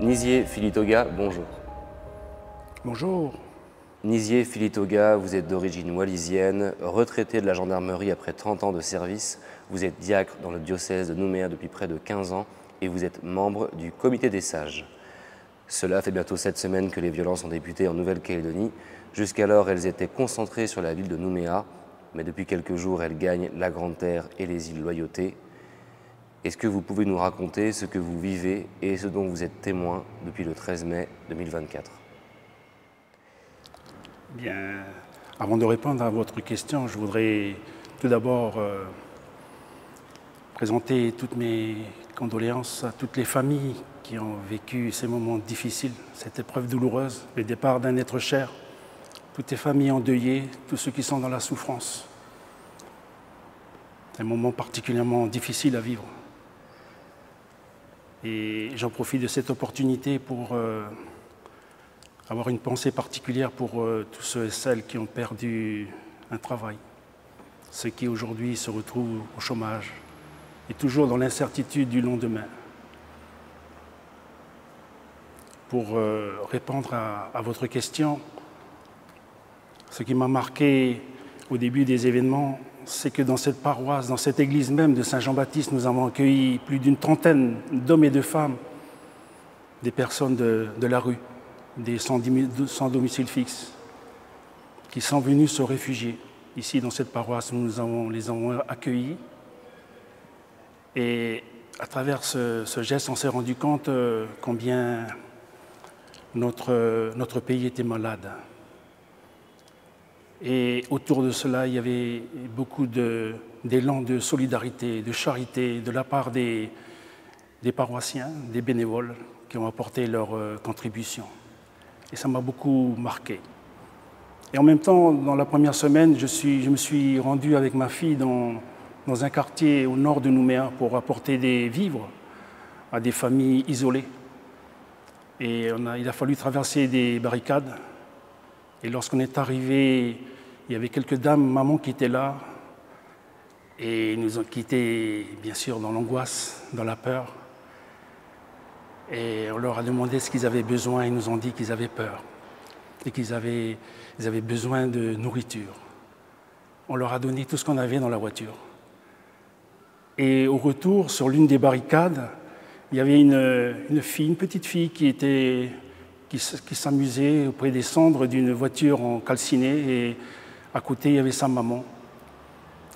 Nizier Filitoga, bonjour. Bonjour. Nizier Filitoga, vous êtes d'origine wallisienne, retraité de la gendarmerie après 30 ans de service. Vous êtes diacre dans le diocèse de Nouméa depuis près de 15 ans et vous êtes membre du comité des sages. Cela fait bientôt 7 semaines que les violences ont débuté en Nouvelle-Calédonie. Jusqu'alors, elles étaient concentrées sur la ville de Nouméa, mais depuis quelques jours, elles gagnent la Grande Terre et les îles Loyauté. Est-ce que vous pouvez nous raconter ce que vous vivez et ce dont vous êtes témoin depuis le 13 mai 2024 ? Bien, avant de répondre à votre question, je voudrais tout d'abord présenter toutes mes condoléances à toutes les familles qui ont vécu ces moments difficiles, cette épreuve douloureuse, le départ d'un être cher, toutes les familles endeuillées, tous ceux qui sont dans la souffrance. C'est un moment particulièrement difficile à vivre. Et j'en profite de cette opportunité pour avoir une pensée particulière pour tous ceux et celles qui ont perdu un travail, ceux qui aujourd'hui se retrouvent au chômage et toujours dans l'incertitude du lendemain. Pour répondre à votre question, ce qui m'a marqué au début des événements, c'est que dans cette paroisse, dans cette église même de Saint-Jean-Baptiste, nous avons accueilli plus d'une trentaine d'hommes et de femmes, des personnes de la rue, des sans domicile fixe, qui sont venus se réfugier. Ici, dans cette paroisse, nous les avons accueillis. Et à travers ce geste, on s'est rendu compte combien notre pays était malade. Et autour de cela, il y avait beaucoup d'élan de solidarité, de charité de la part des paroissiens, des bénévoles qui ont apporté leur contribution. Et ça m'a beaucoup marqué. Et en même temps, dans la première semaine, je me suis rendu avec ma fille dans un quartier au nord de Nouméa pour apporter des vivres à des familles isolées. Et il a fallu traverser des barricades. Et lorsqu'on est arrivé, il y avait quelques dames, maman qui étaient là. Et ils nous ont quittés, bien sûr, dans l'angoisse, dans la peur. Et on leur a demandé ce qu'ils avaient besoin. Ils nous ont dit qu'ils avaient peur et qu'ils avaient besoin de nourriture. On leur a donné tout ce qu'on avait dans la voiture. Et au retour, sur l'une des barricades, il y avait une petite fille qui s'amusait auprès des cendres d'une voiture en calcinée et à côté, il y avait sa maman.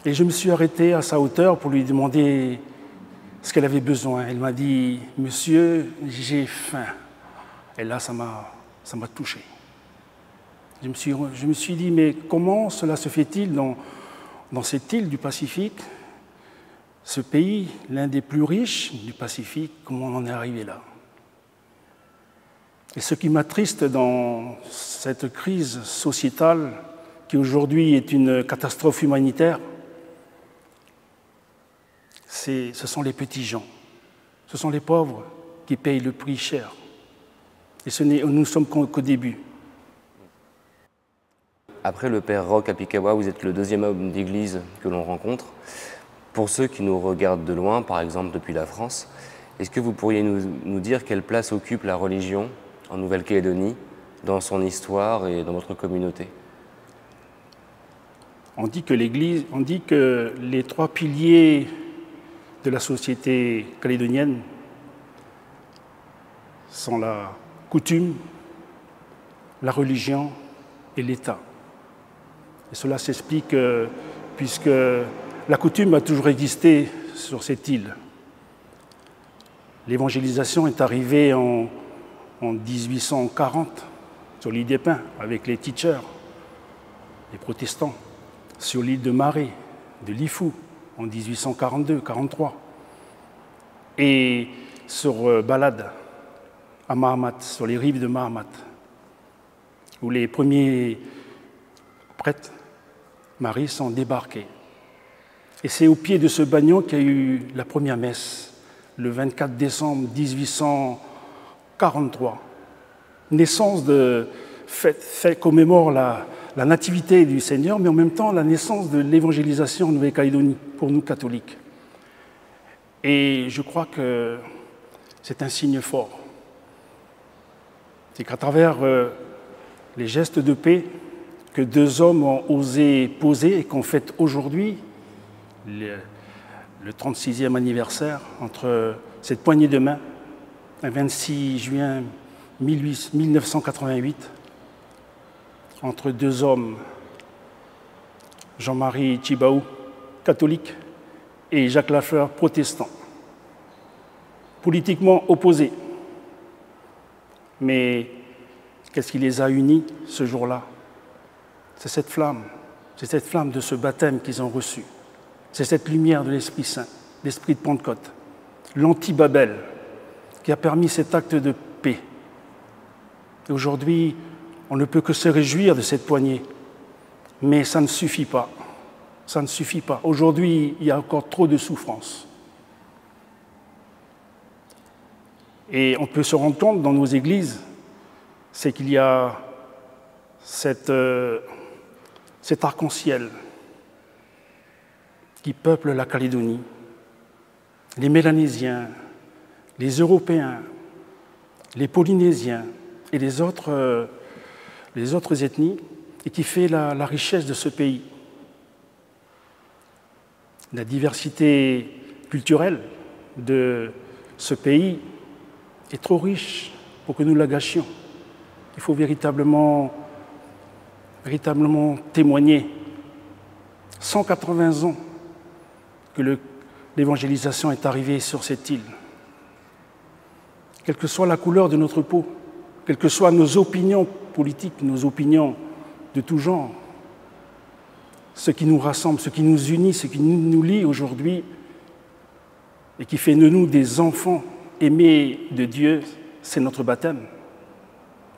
Et je me suis arrêté à sa hauteur pour lui demander ce qu'elle avait besoin. Elle m'a dit « Monsieur, j'ai faim ». Et là, ça m'a touché. Je me suis dit « Mais comment cela se fait-il dans cette île du Pacifique, ce pays, l'un des plus riches du Pacifique, comment on en est arrivé là ?» Et ce qui m'attriste dans cette crise sociétale, qui aujourd'hui est une catastrophe humanitaire, ce sont les petits gens, ce sont les pauvres qui payent le prix cher. Et nous ne sommes qu'au début. Après le père Roch Apikawa, vous êtes le deuxième homme d'église que l'on rencontre. Pour ceux qui nous regardent de loin, par exemple depuis la France, est-ce que vous pourriez nous dire quelle place occupe la religion en Nouvelle-Calédonie, dans son histoire et dans votre communauté? On dit que les trois piliers de la société calédonienne sont la coutume, la religion et l'État. Et cela s'explique puisque la coutume a toujours existé sur cette île. L'évangélisation est arrivée en 1840 sur l'île des Pins avec les teachers, les protestants, sur l'île de Maré, de Lifou en 1842-43 et sur Balade à Mahamat, sur les rives de Mahamat, où les premiers prêtres maris sont débarqués. Et c'est au pied de ce banyan qu'il y a eu la première messe, le 24 décembre 1843. Naissance de fête commémore la nativité du Seigneur, mais en même temps la naissance de l'évangélisation en Nouvelle-Calédonie, pour nous catholiques. Et je crois que c'est un signe fort. C'est qu'à travers les gestes de paix que deux hommes ont osé poser et qu'on fête aujourd'hui, le 36e anniversaire, entre cette poignée de main, un 26 juin 1988, entre deux hommes, Jean-Marie Tjibaou, catholique, et Jacques Lafleur, protestant, politiquement opposés. Mais qu'est-ce qui les a unis ce jour-là? C'est cette flamme de ce baptême qu'ils ont reçu. C'est cette lumière de l'Esprit Saint, l'Esprit de Pentecôte, l'anti-Babel, qui a permis cet acte de paix. Et aujourd'hui, on ne peut que se réjouir de cette poignée, mais ça ne suffit pas. Ça ne suffit pas. Aujourd'hui, il y a encore trop de souffrance. Et on peut se rendre compte dans nos églises, c'est qu'il y a cet arc-en-ciel qui peuple la Calédonie, les Mélanésiens, les Européens, les Polynésiens et les autres ethnies, et qui fait la richesse de ce pays. La diversité culturelle de ce pays est trop riche pour que nous la gâchions. Il faut véritablement témoigner. 180 ans que l'évangélisation est arrivée sur cette île. Quelle que soit la couleur de notre peau, quelles que soient nos opinions politiques, nos opinions de tout genre, ce qui nous rassemble, ce qui nous unit, ce qui nous lie aujourd'hui et qui fait de nous des enfants aimés de Dieu, c'est notre baptême.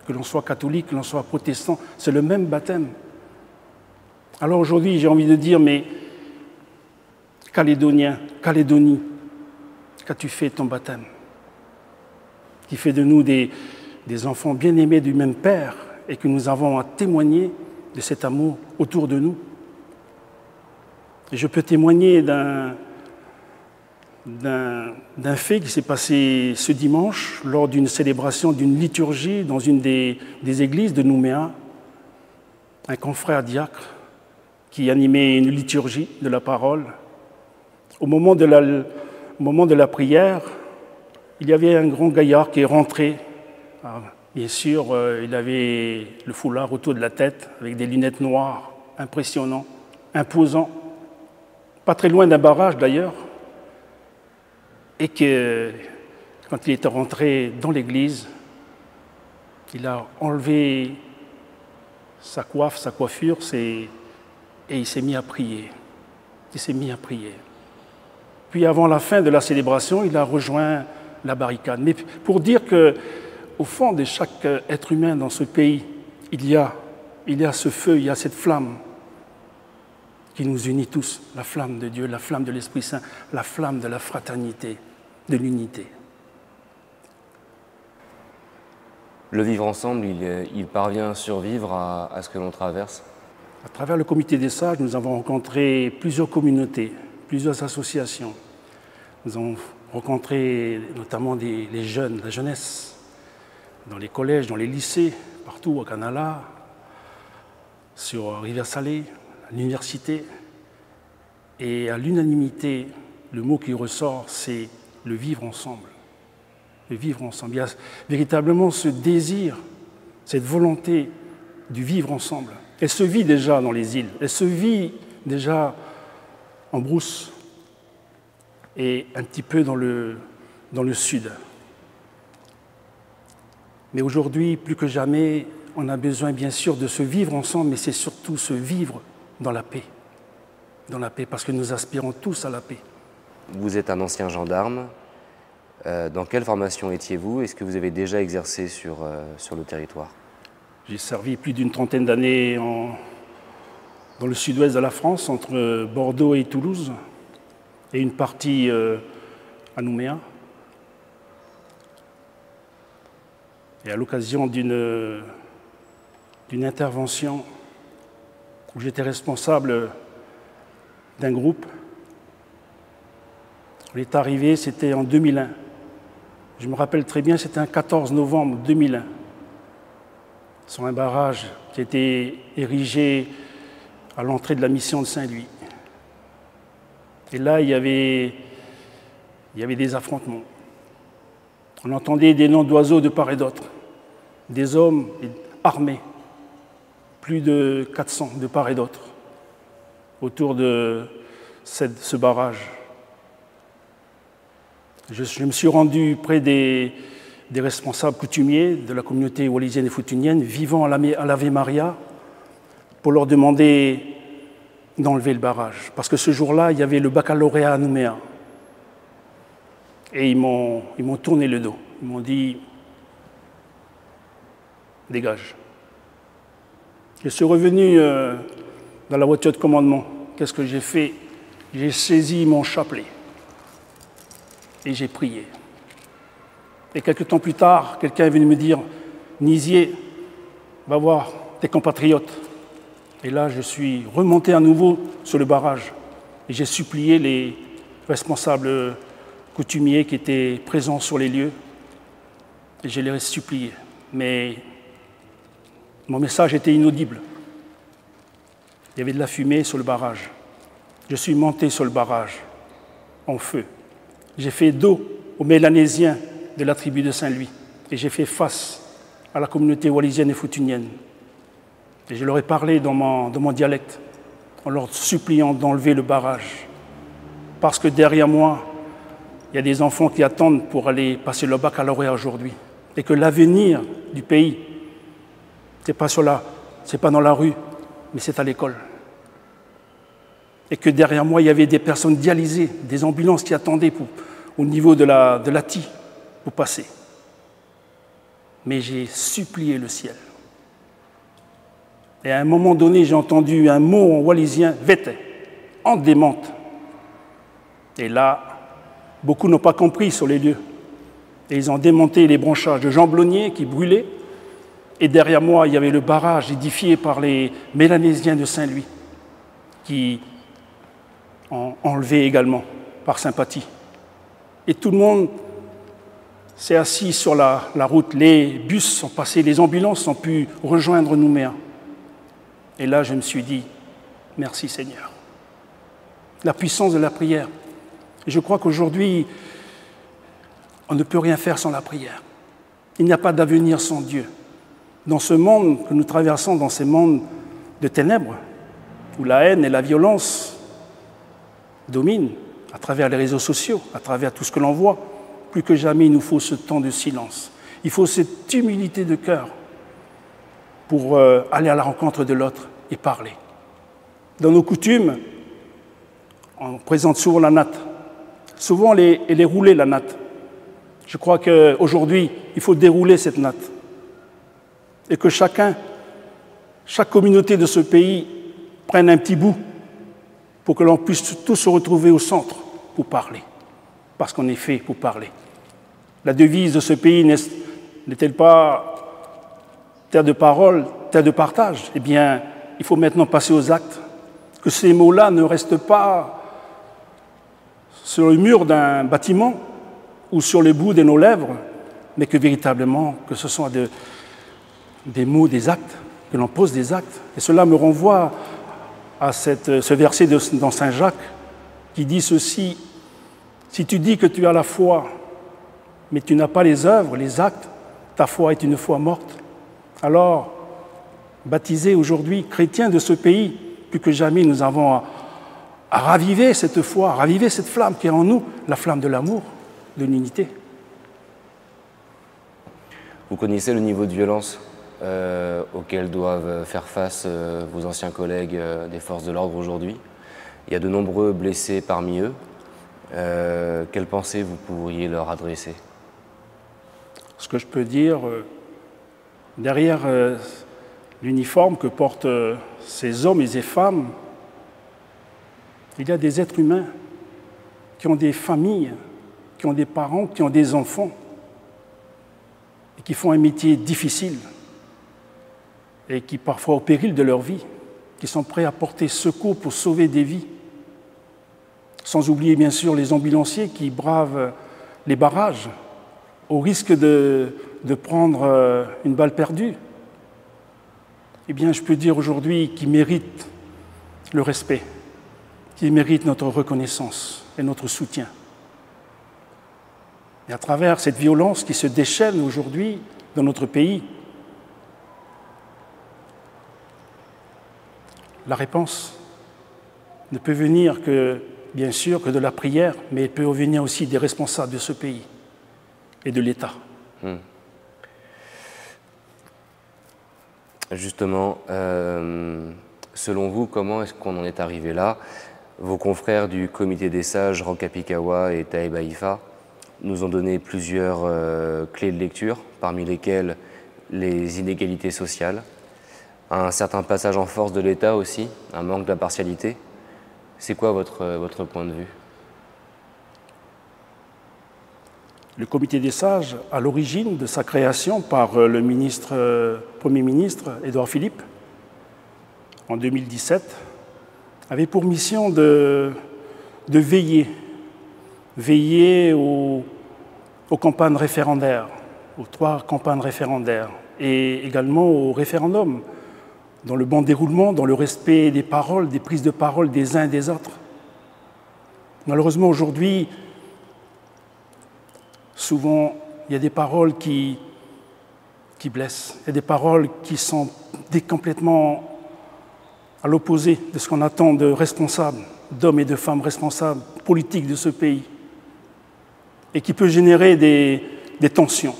Que l'on soit catholique, que l'on soit protestant, c'est le même baptême. Alors aujourd'hui, j'ai envie de dire, mais Calédonien, Calédonie, qu'as-tu fait de ton baptême? Qui fait de nous des enfants bien-aimés du même Père et que nous avons à témoigner de cet amour autour de nous. Et je peux témoigner d'un fait qui s'est passé ce dimanche lors d'une célébration d'une liturgie dans une des églises de Nouméa. Un confrère diacre qui animait une liturgie de la parole. Au moment de la prière, il y avait un grand gaillard qui est rentré. Alors, bien sûr, il avait le foulard autour de la tête avec des lunettes noires, impressionnant, imposant. Pas très loin d'un barrage d'ailleurs, et que quand il était rentré dans l'église, il a enlevé sa coiffure, et il s'est mis à prier. Il s'est mis à prier. Puis avant la fin de la célébration, il a rejoint la barricade. Mais pour dire qu'au fond de chaque être humain dans ce pays, il y a ce feu, il y a cette flamme qui nous unit tous, la flamme de Dieu, la flamme de l'Esprit Saint, la flamme de la fraternité, de l'unité. Le vivre ensemble, il parvient à survivre à ce que l'on traverse? À travers le comité des sages, nous avons rencontré plusieurs communautés, plusieurs associations. Nous avons rencontré notamment les jeunes, la jeunesse, dans les collèges, dans les lycées, partout au Canada, sur Rivière-Salée, à l'université. Et à l'unanimité, le mot qui ressort, c'est le vivre ensemble. Le vivre ensemble. Il y a véritablement ce désir, cette volonté du vivre ensemble. Elle se vit déjà dans les îles, elle se vit déjà en brousse et un petit peu dans le sud. Mais aujourd'hui, plus que jamais, on a besoin bien sûr de se vivre ensemble, mais c'est surtout se vivre dans la paix. Dans la paix, parce que nous aspirons tous à la paix. Vous êtes un ancien gendarme. Dans quelle formation étiez-vous? Est-ce que vous avez déjà exercé sur le territoire? J'ai servi plus d'une trentaine d'années dans le sud-ouest de la France, entre Bordeaux et Toulouse, et une partie à Nouméa. Et à l'occasion d'une intervention où j'étais responsable d'un groupe, on est arrivé, c'était en 2001. Je me rappelle très bien, c'était un 14 novembre 2001. sur un barrage qui a été érigé à l'entrée de la mission de Saint-Louis. Et là, il y avait des affrontements. On entendait des noms d'oiseaux de part et d'autre, des hommes armés, plus de 400 de part et d'autre, autour de ce barrage. Je me suis rendu près des responsables coutumiers de la communauté wallisienne et futunienne vivant à l'Ave Maria pour leur demander d'enlever le barrage. Parce que ce jour-là, il y avait le baccalauréat à Nouméa. Et ils m'ont tourné le dos. Ils m'ont dit « Dégage ». Je suis revenu dans la voiture de commandement. Qu'est-ce que j'ai fait? J'ai saisi mon chapelet et j'ai prié. Et quelques temps plus tard, quelqu'un est venu me dire « Nisier, va voir tes compatriotes ». Et là, je suis remonté à nouveau sur le barrage et j'ai supplié les responsables coutumiers qui étaient présents sur les lieux et je les ai suppliés. Mais mon message était inaudible. Il y avait de la fumée sur le barrage. Je suis monté sur le barrage en feu. J'ai fait dos aux Mélanésiens de la tribu de Saint-Louis et j'ai fait face à la communauté wallisienne et futunienne. Et je leur ai parlé dans mon dialecte en leur suppliant d'enlever le barrage parce que derrière moi, il y a des enfants qui attendent pour aller passer le baccalauréat aujourd'hui et que l'avenir du pays, c'est pas dans la rue, mais c'est à l'école. Et que derrière moi, il y avait des personnes dialysées, des ambulances qui attendaient au niveau de la TI pour passer. Mais j'ai supplié le ciel. Et à un moment donné, j'ai entendu un mot en wallisien, « vete », en démente. Et là, beaucoup n'ont pas compris sur les lieux. Et ils ont démonté les branchages de jamblonniers qui brûlaient. Et derrière moi, il y avait le barrage édifié par les Mélanésiens de Saint-Louis qui ont enlevé également par sympathie. Et tout le monde s'est assis sur la route. Les bus sont passés, les ambulances ont pu rejoindre Nouméa. Et là, je me suis dit, merci Seigneur. La puissance de la prière. Et je crois qu'aujourd'hui, on ne peut rien faire sans la prière. Il n'y a pas d'avenir sans Dieu. Dans ce monde que nous traversons, dans ces mondes de ténèbres, où la haine et la violence dominent, à travers les réseaux sociaux, à travers tout ce que l'on voit, plus que jamais, il nous faut ce temps de silence. Il faut cette humilité de cœur pour aller à la rencontre de l'autre et parler. Dans nos coutumes, on présente souvent la natte. Souvent, elle est roulée, la natte. Je crois qu'aujourd'hui, il faut dérouler cette natte. Et que chaque communauté de ce pays prenne un petit bout pour que l'on puisse tous se retrouver au centre pour parler. Parce qu'on est fait pour parler. La devise de ce pays n'est-elle pas terre de parole, terre de partage? Eh bien, il faut maintenant passer aux actes. Que ces mots-là ne restent pas sur le mur d'un bâtiment ou sur le bout de nos lèvres, mais que véritablement, que ce soit des mots, des actes, que l'on pose des actes. Et cela me renvoie à ce verset dans Saint Jacques qui dit ceci: si tu dis que tu as la foi, mais tu n'as pas les œuvres, les actes, ta foi est une foi morte. Alors, baptisés aujourd'hui, chrétiens de ce pays, plus que jamais nous avons à raviver cette foi, à raviver cette flamme qui est en nous, la flamme de l'amour, de l'unité. Vous connaissez le niveau de violence auquel doivent faire face vos anciens collègues des forces de l'ordre aujourd'hui. Il y a de nombreux blessés parmi eux. Quelles pensées vous pourriez leur adresser? Ce que je peux dire, derrière l'uniforme que portent ces hommes et ces femmes, il y a des êtres humains qui ont des familles, qui ont des parents, qui ont des enfants et qui font un métier difficile et qui parfois au péril de leur vie, qui sont prêts à porter secours pour sauver des vies. Sans oublier bien sûr les ambulanciers qui bravent les barrages au risque de prendre une balle perdue eh bien, je peux dire aujourd'hui qu'ils méritent le respect, qu'ils méritent notre reconnaissance et notre soutien. Et à travers cette violence qui se déchaîne aujourd'hui dans notre pays, la réponse ne peut venir que, bien sûr, que de la prière, mais elle peut venir aussi des responsables de ce pays et de l'État. Justement, selon vous, comment est-ce qu'on en est arrivé là? Vos confrères du comité des sages, Rankapikawa et Taïba Ifa, nous ont donné plusieurs clés de lecture, parmi lesquelles les inégalités sociales, un certain passage en force de l'État aussi, un manque d'impartialité. C'est quoi votre point de vue? Le comité des sages, à l'origine de sa création par le Premier ministre Édouard Philippe, en 2017, avait pour mission de veiller aux campagnes référendaires, aux 3 campagnes référendaires, et également au référendum, dans le bon déroulement, dans le respect des paroles, des prises de parole des uns et des autres. Malheureusement, aujourd'hui, souvent, il y a des paroles qui blessent, il y a des paroles qui sont complètement à l'opposé de ce qu'on attend de responsables, d'hommes et de femmes responsables politiques de ce pays, et qui peut générer des tensions.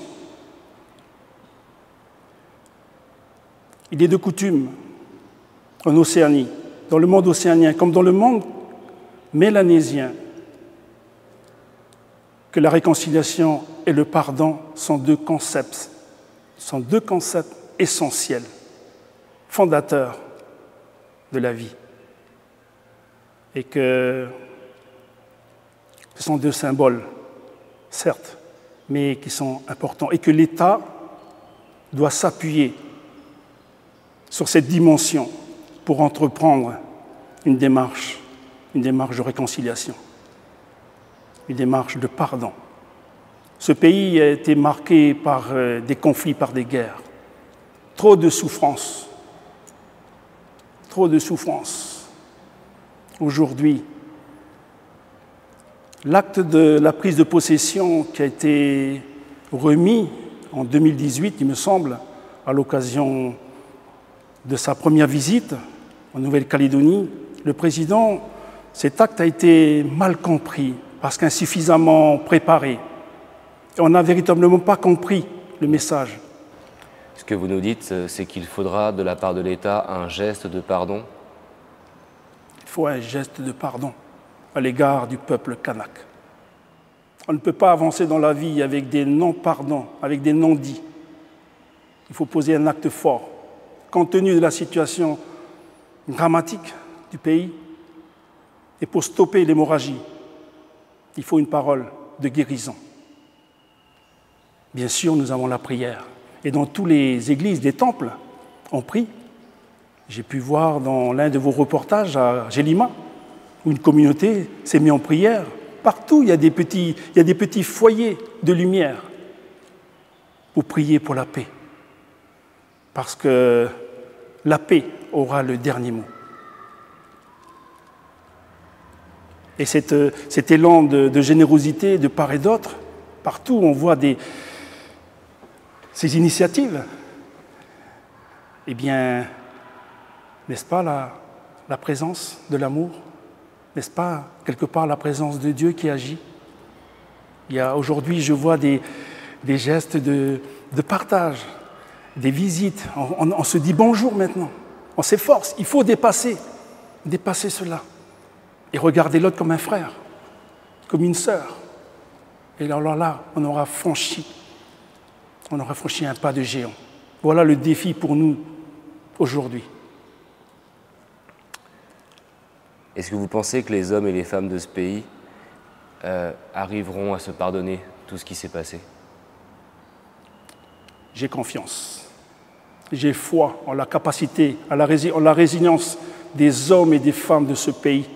Il est de coutume en Océanie, dans le monde océanien comme dans le monde mélanésien, que la réconciliation et le pardon sont deux concepts essentiels, fondateurs de la vie. Et que ce sont 2 symboles, certes, mais qui sont importants. Et que l'État doit s'appuyer sur cette dimension pour entreprendre une démarche de réconciliation, une démarche de pardon. Ce pays a été marqué par des conflits, par des guerres. Trop de souffrance. Trop de souffrance. Aujourd'hui, l'acte de la prise de possession qui a été remis en 2018, il me semble, à l'occasion de sa première visite en Nouvelle-Calédonie, le président, cet acte a été mal compris parce qu'insuffisamment préparé. Et on n'a véritablement pas compris le message. Ce que vous nous dites, c'est qu'il faudra de la part de l'État un geste de pardon? Il faut un geste de pardon à l'égard du peuple kanak. On ne peut pas avancer dans la vie avec des non-pardons, avec des non-dits. Il faut poser un acte fort. Compte tenu de la situation dramatique du pays, et pour stopper l'hémorragie, il faut une parole de guérison. Bien sûr, nous avons la prière. Et dans toutes les églises, des temples, on prie. J'ai pu voir dans l'un de vos reportages à Gélima, où une communauté s'est mise en prière. Partout, il y a des petits foyers de lumière pour prier pour la paix. Parce que la paix aura le dernier mot. Et cet élan de générosité de part et d'autre, partout on voit ces initiatives. Eh bien, n'est-ce pas la présence de l'amour? N'est-ce pas quelque part la présence de Dieu qui agit? Aujourd'hui, je vois des gestes de partage, des visites. On se dit bonjour maintenant. On s'efforce. Il faut dépasser cela. Et regarder l'autre comme un frère, comme une sœur. Et alors là, on aura franchi un pas de géant. Voilà le défi pour nous aujourd'hui. Est-ce que vous pensez que les hommes et les femmes de ce pays arriveront à se pardonner tout ce qui s'est passé? J'ai confiance. J'ai foi en la capacité, en la résilience des hommes et des femmes de ce pays.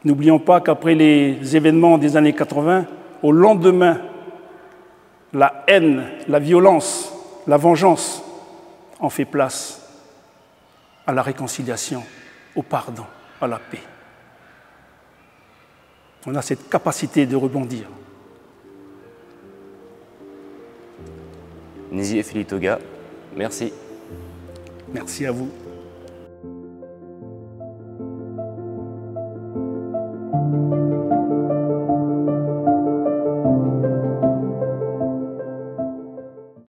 N'oublions pas qu'après les événements des années 80, au lendemain, la haine, la violence, la vengeance ont fait place à la réconciliation, au pardon, à la paix. On a cette capacité de rebondir. Nizier Filitoga, merci. Merci à vous.